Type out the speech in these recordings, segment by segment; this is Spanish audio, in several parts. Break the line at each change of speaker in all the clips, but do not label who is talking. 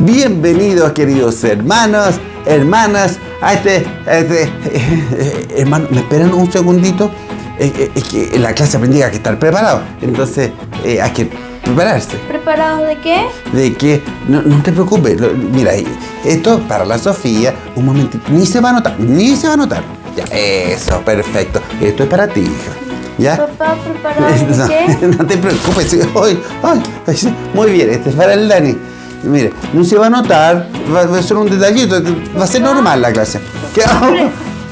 Bienvenidos, queridos hermanos, hermanas, hermano, ¿me esperan un segundito? Es que en la clase aprendí que hay que estar preparado, entonces hay que prepararse.
¿Preparados de qué?
De que, no te preocupes, mira, esto para la Sofía, un momentito, ni se va a notar. Ya, eso, perfecto, esto es para ti, hija. ¿Ya?
Papá, ¿preparados de qué?
No te preocupes, muy bien, este es para el Dani. Mire, no se va a notar, va a ser un detallito, va a ser normal la clase.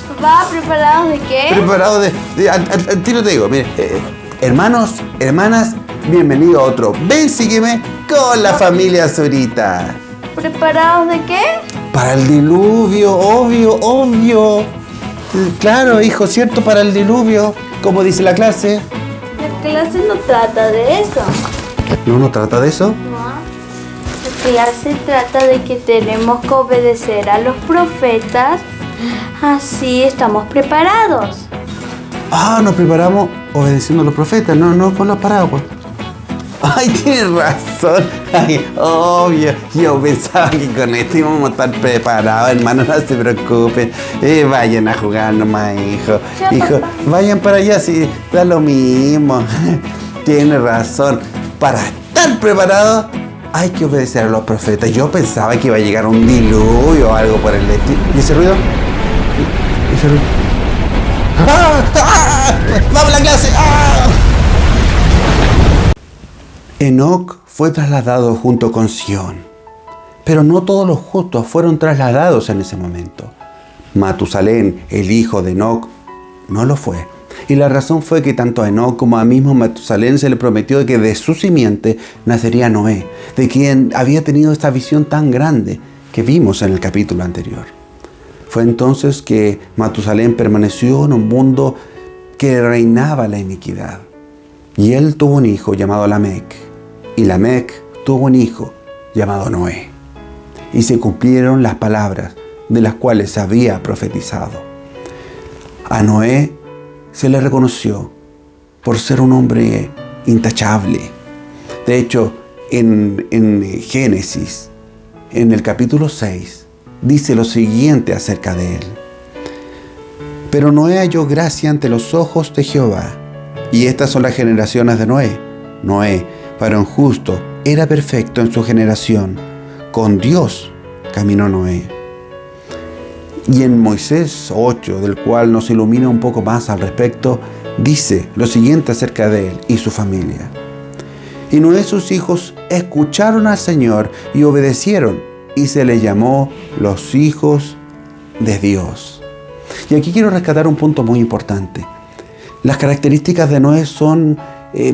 Papá, ¿preparados de qué?
Preparado al tiro te digo, mire, hermanos, hermanas, bienvenido a otro Ven, sígueme con la familia Zurita.
¿Preparados de qué?
Para el diluvio, obvio. Claro, hijo, cierto, para el diluvio, como dice la clase.
La clase no trata de eso.
¿No trata de eso?
No. La clase trata de que tenemos que obedecer a los profetas, así estamos preparados.
Nos preparamos obedeciendo a los profetas, no con los paraguas. Ay, tienes razón. Ay, obvio. Yo pensaba que con esto íbamos a estar preparados, hermano, no se preocupen. Vayan a jugar nomás, hijo.
Ya,
hijo,
papá.
vayan para allá, si da lo mismo. Tienes razón. Para estar preparado hay que obedecer a los profetas. Yo pensaba que iba a llegar un diluvio o algo por el estilo. ¿Y ese ruido? ¿Ese ruido? ¡Vamos a la clase! Enoc fue trasladado junto con Sión, pero no todos los justos fueron trasladados en ese momento. Matusalén, el hijo de Enoc, no lo fue. Y la razón fue que tanto a Enoc como a mismo Matusalén se le prometió que de su simiente nacería Noé, de quien había tenido esta visión tan grande que vimos en el capítulo anterior. Fue entonces que Matusalén permaneció en un mundo que reinaba la iniquidad. Y él tuvo un hijo llamado Lamec, y Lamec tuvo un hijo llamado Noé. Y se cumplieron las palabras de las cuales se había profetizado. A Noé se le reconoció por ser un hombre intachable. De hecho, en Génesis, en el capítulo 6, dice lo siguiente acerca de él. Pero Noé halló gracia ante los ojos de Jehová. Y estas son las generaciones de Noé. Noé, varón justo, era perfecto en su generación. Con Dios caminó Noé. Y en Moisés 8, del cual nos ilumina un poco más al respecto, dice lo siguiente acerca de él y su familia. Y Noé y sus hijos escucharon al Señor y obedecieron, y se les llamó los hijos de Dios. Y aquí quiero rescatar un punto muy importante. Las características de Noé son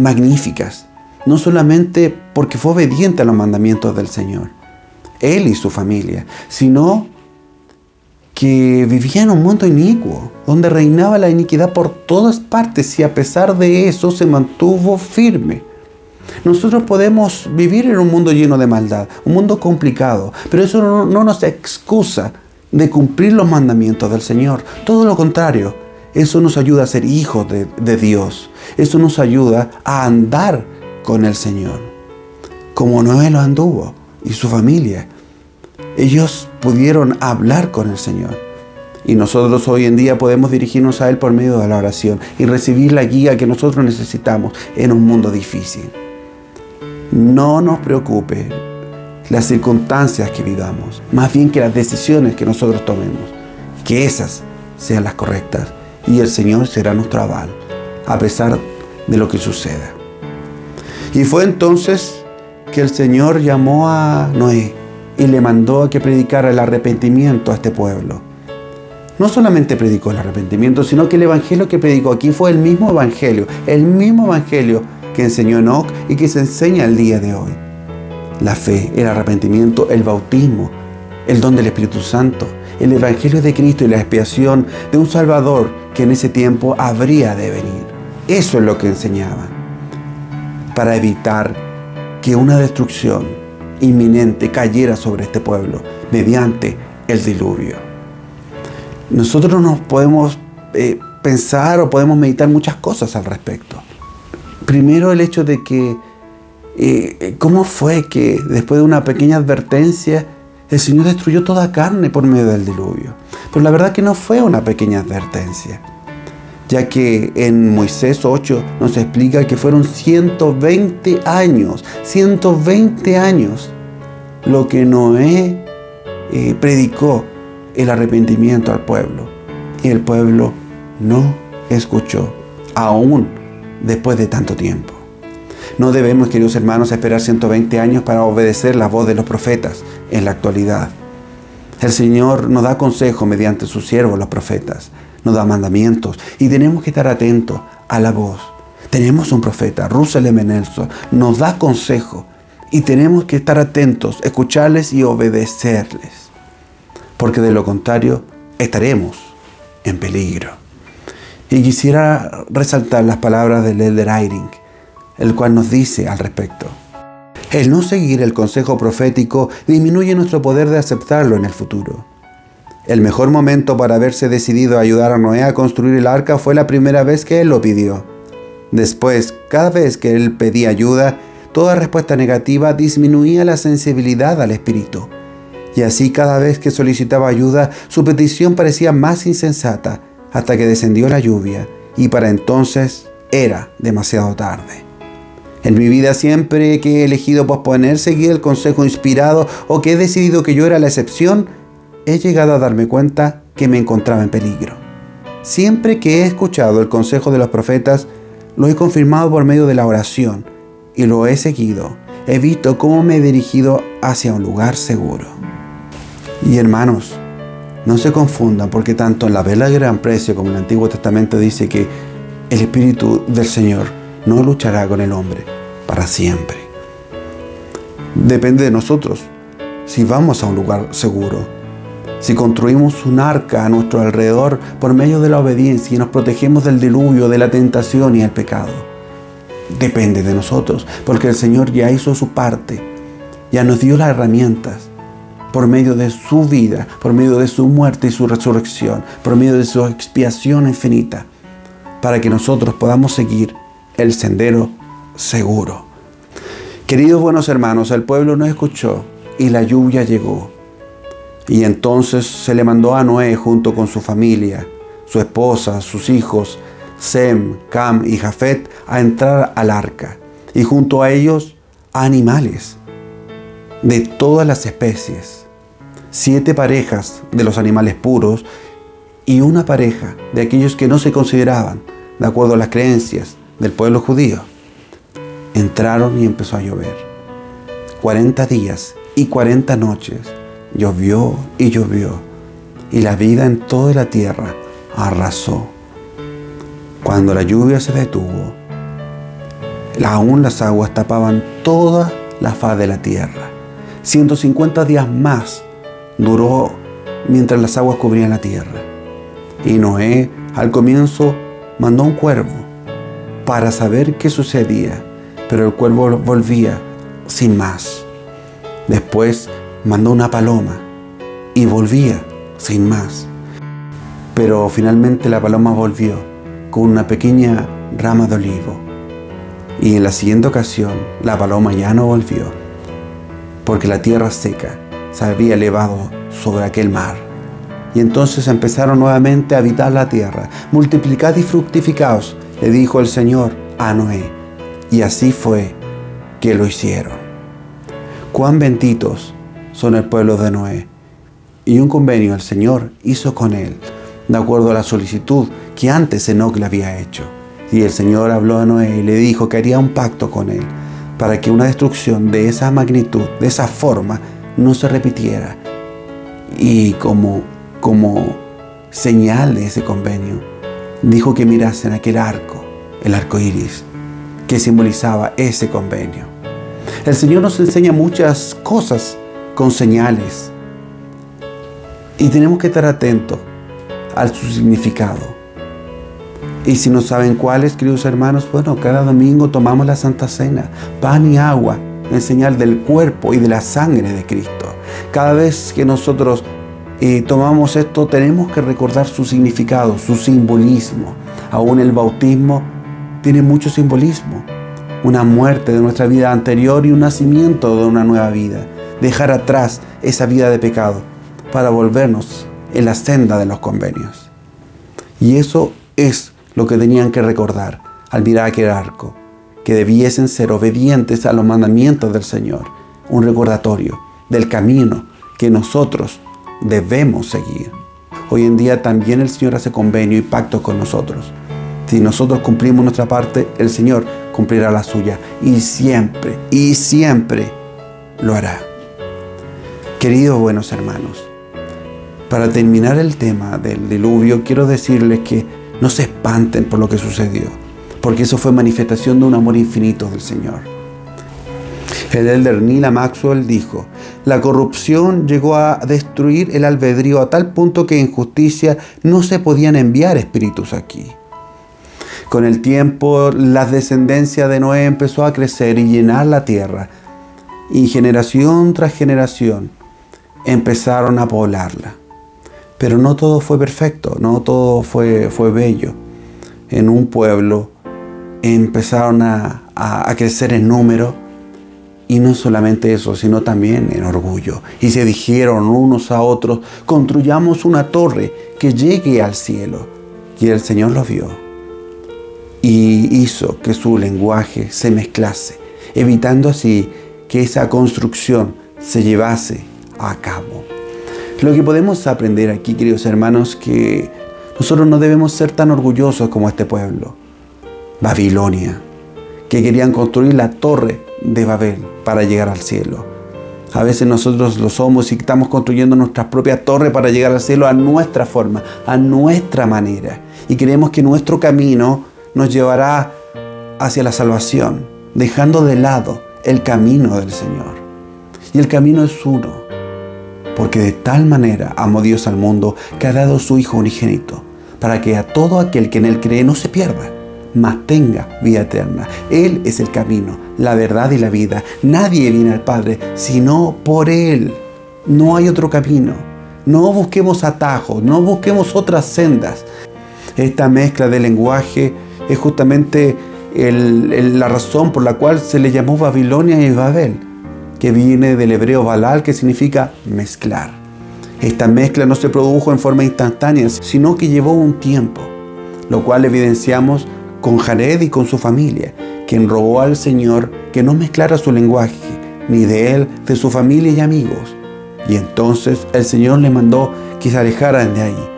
magníficas, no solamente porque fue obediente a los mandamientos del Señor, él y su familia, sino que vivía en un mundo inicuo, donde reinaba la iniquidad por todas partes y a pesar de eso se mantuvo firme. Nosotros podemos vivir en un mundo lleno de maldad, un mundo complicado, pero eso no nos excusa de cumplir los mandamientos del Señor. Todo lo contrario, eso nos ayuda a ser hijos de Dios. Eso nos ayuda a andar con el Señor, como Noé lo anduvo y su familia. Ellos pudieron hablar con el Señor. Y nosotros hoy en día podemos dirigirnos a Él por medio de la oración y recibir la guía que nosotros necesitamos en un mundo difícil. No nos preocupe las circunstancias que vivamos, más bien que las decisiones que nosotros tomemos, que esas sean las correctas y el Señor será nuestro aval, a pesar de lo que suceda. Y fue entonces que el Señor llamó a Noé y le mandó a que predicara el arrepentimiento a este pueblo. No solamente predicó el arrepentimiento, sino que el evangelio que predicó aquí fue el mismo evangelio que enseñó Enoc y que se enseña el día de hoy. La fe, el arrepentimiento, el bautismo, el don del Espíritu Santo, el evangelio de Cristo y la expiación de un Salvador que en ese tiempo habría de venir. Eso es lo que enseñaban, para evitar que una destrucción inminente cayera sobre este pueblo mediante el diluvio. Nosotros nos podemos pensar o podemos meditar muchas cosas al respecto. Primero, el hecho de que ¿Cómo fue que después de una pequeña advertencia el Señor destruyó toda carne por medio del diluvio? Pero la verdad que no fue una pequeña advertencia, ya que en Moisés 8 nos explica que fueron 120 años lo que Noé predicó el arrepentimiento al pueblo. Y el pueblo no escuchó, aún después de tanto tiempo. No debemos, queridos hermanos, esperar 120 años para obedecer la voz de los profetas en la actualidad. El Señor nos da consejo mediante sus siervos, los profetas. Nos da mandamientos y tenemos que estar atentos a la voz. Tenemos un profeta, Russell M. Nelson, nos da consejo y tenemos que estar atentos, escucharles y obedecerles. Porque de lo contrario, estaremos en peligro. Y quisiera resaltar las palabras del Elder Eyring, el cual nos dice al respecto: el no seguir el consejo profético disminuye nuestro poder de aceptarlo en el futuro. El mejor momento para haberse decidido a ayudar a Noé a construir el arca fue la primera vez que él lo pidió. Después, cada vez que él pedía ayuda, toda respuesta negativa disminuía la sensibilidad al espíritu. Y así cada vez que solicitaba ayuda, su petición parecía más insensata, hasta que descendió la lluvia, y para entonces era demasiado tarde. En mi vida, siempre que he elegido posponer seguir el consejo inspirado o que he decidido que yo era la excepción, he llegado a darme cuenta que me encontraba en peligro. Siempre que he escuchado el consejo de los profetas, lo he confirmado por medio de la oración y lo he seguido. He visto cómo me he dirigido hacia un lugar seguro. Y hermanos, no se confundan, porque tanto en la Vela de Gran Precio como en el Antiguo Testamento dice que el Espíritu del Señor no luchará con el hombre para siempre. Depende de nosotros si vamos a un lugar seguro, si construimos un arca a nuestro alrededor por medio de la obediencia y nos protegemos del diluvio, de la tentación y el pecado. Depende de nosotros, porque el Señor ya hizo su parte, ya nos dio las herramientas por medio de su vida, por medio de su muerte y su resurrección, por medio de su expiación infinita, para que nosotros podamos seguir el sendero seguro. Queridos buenos hermanos, el pueblo no escuchó y la lluvia llegó. Y entonces se le mandó a Noé junto con su familia, su esposa, sus hijos, Sem, Cam y Jafet, a entrar al arca. Y junto a ellos, animales de todas las especies. 7 parejas de los animales puros y una pareja de aquellos que no se consideraban, de acuerdo a las creencias del pueblo judío. Entraron y empezó a llover. 40 días y 40 noches. Llovió y llovió, y la vida en toda la tierra arrasó. Cuando la lluvia se detuvo, aún las aguas tapaban toda la faz de la tierra. 150 días más duró mientras las aguas cubrían la tierra. Y Noé al comienzo mandó un cuervo para saber qué sucedía, pero el cuervo volvía sin más. Después mandó una paloma y volvía sin más. Pero finalmente la paloma volvió con una pequeña rama de olivo. Y en la siguiente ocasión la paloma ya no volvió, porque la tierra seca se había elevado sobre aquel mar. Y entonces empezaron nuevamente a habitar la tierra. Multiplicad y fructificaos, le dijo el Señor a Noé. Y así fue que lo hicieron. Cuán benditos son el pueblo de Noé. Y un convenio el Señor hizo con él, de acuerdo a la solicitud que antes Enoc le había hecho. Y el Señor habló a Noé y le dijo que haría un pacto con él, para que una destrucción de esa magnitud, de esa forma, no se repitiera. Y como señal de ese convenio, dijo que mirasen aquel arco, el arco iris, que simbolizaba ese convenio. El Señor nos enseña muchas cosas con señales, y tenemos que estar atentos a su significado. Y si no saben cuáles, queridos hermanos, bueno, cada domingo tomamos la Santa Cena, pan y agua, en señal del cuerpo y de la sangre de Cristo. Cada vez que nosotros tomamos esto, tenemos que recordar su significado, su simbolismo. Aún el bautismo tiene mucho simbolismo. una muerte de nuestra vida anterior y un nacimiento de una nueva vida. Dejar atrás esa vida de pecado para volvernos en la senda de los convenios. Y eso es lo que tenían que recordar al mirar aquel arco, que debiesen ser obedientes a los mandamientos del Señor, un recordatorio del camino que nosotros debemos seguir. Hoy en día también el Señor hace convenio y pacto con nosotros. Si nosotros cumplimos nuestra parte, el Señor cumplirá la suya y siempre lo hará. Queridos buenos hermanos, para terminar el tema del diluvio, quiero decirles que no se espanten por lo que sucedió, porque eso fue manifestación de un amor infinito del Señor. El elder Neal Maxwell dijo: la corrupción llegó a destruir el albedrío a tal punto que en justicia no se podían enviar espíritus aquí. Con el tiempo, la descendencia de Noé empezó a crecer y llenar la tierra, y generación tras generación empezaron a poblarla. Pero no todo fue perfecto, no todo fue bello. En un pueblo empezaron a crecer en número, y no solamente eso, sino también en orgullo. Y se dijeron unos a otros: construyamos una torre que llegue al cielo. Y el Señor lo vio y hizo que su lenguaje se mezclase, evitando así que esa construcción se llevase a cabo. Lo que podemos aprender aquí, queridos hermanos, que nosotros no debemos ser tan orgullosos como este pueblo, Babilonia, que querían construir la torre de Babel para llegar al cielo. A veces nosotros lo somos y estamos construyendo nuestra propia torre para llegar al cielo a nuestra forma, a nuestra manera. Y creemos que nuestro camino nos llevará hacia la salvación, dejando de lado el camino del Señor. Y el camino es uno, porque de tal manera amó Dios al mundo que ha dado su Hijo unigénito, para que a todo aquel que en Él cree no se pierda, mas tenga vida eterna. Él es el camino, la verdad y la vida. Nadie viene al Padre sino por Él. No hay otro camino. No busquemos atajos, no busquemos otras sendas. Esta mezcla de lenguaje es justamente la razón por la cual se le llamó Babilonia y Babel, que viene del hebreo balal, que significa mezclar. Esta mezcla no se produjo en forma instantánea, sino que llevó un tiempo, lo cual evidenciamos con Jared y con su familia, quien rogó al Señor que no mezclara su lenguaje, ni de él, de su familia y amigos. Y entonces el Señor le mandó que se alejaran de ahí,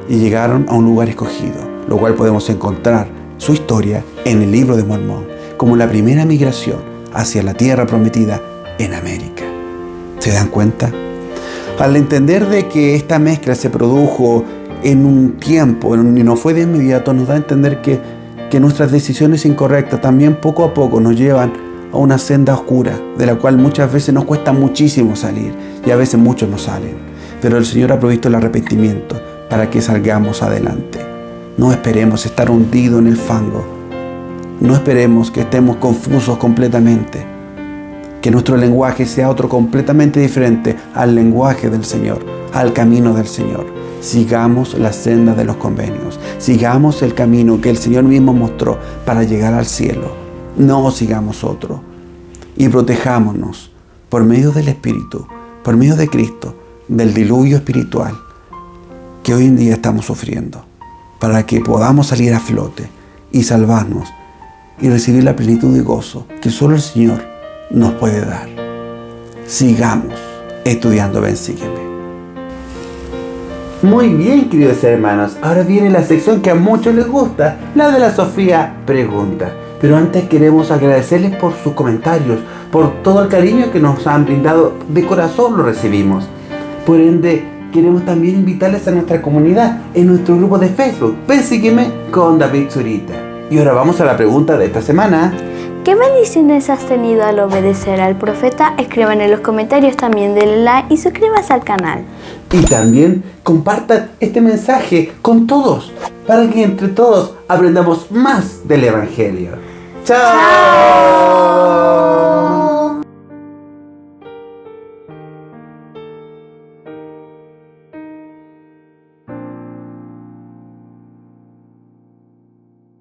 y llegaron a un lugar escogido, lo cual podemos encontrar su historia en el Libro de Mormón, como la primera migración hacia la tierra prometida en América. ¿Se dan cuenta? Al entender de que esta mezcla se produjo en un tiempo y no fue de inmediato, nos da a entender que nuestras decisiones incorrectas también poco a poco nos llevan a una senda oscura, de la cual muchas veces nos cuesta muchísimo salir, y a veces muchos no salen. Pero el Señor ha provisto el arrepentimiento para que salgamos adelante. No esperemos estar hundidos en el fango. No esperemos que estemos confusos completamente. Que nuestro lenguaje sea otro completamente diferente al lenguaje del Señor, al camino del Señor. Sigamos la senda de los convenios. Sigamos el camino que el Señor mismo mostró para llegar al cielo. No sigamos otro. Y protejámonos por medio del Espíritu, por medio de Cristo, del diluvio espiritual que hoy en día estamos sufriendo, para que podamos salir a flote y salvarnos y recibir la plenitud y gozo que solo el Señor nos puede dar. Sigamos estudiando Ven, Sígueme. Muy bien, queridos hermanos, ahora viene la sección que a muchos les gusta, la de la Sofía Pregunta. Pero antes queremos agradecerles por sus comentarios, por todo el cariño que nos han brindado. De corazón lo recibimos. Por ende, queremos también invitarles a nuestra comunidad en nuestro grupo de Facebook, Ven, Sígueme con David Zurita. Y ahora vamos a la pregunta de esta semana.
¿Qué bendiciones has tenido al obedecer al profeta? Escriban en los comentarios, también denle like y suscríbanse al canal.
Y también compartan este mensaje con todos, para que entre todos aprendamos más del Evangelio. ¡Chao!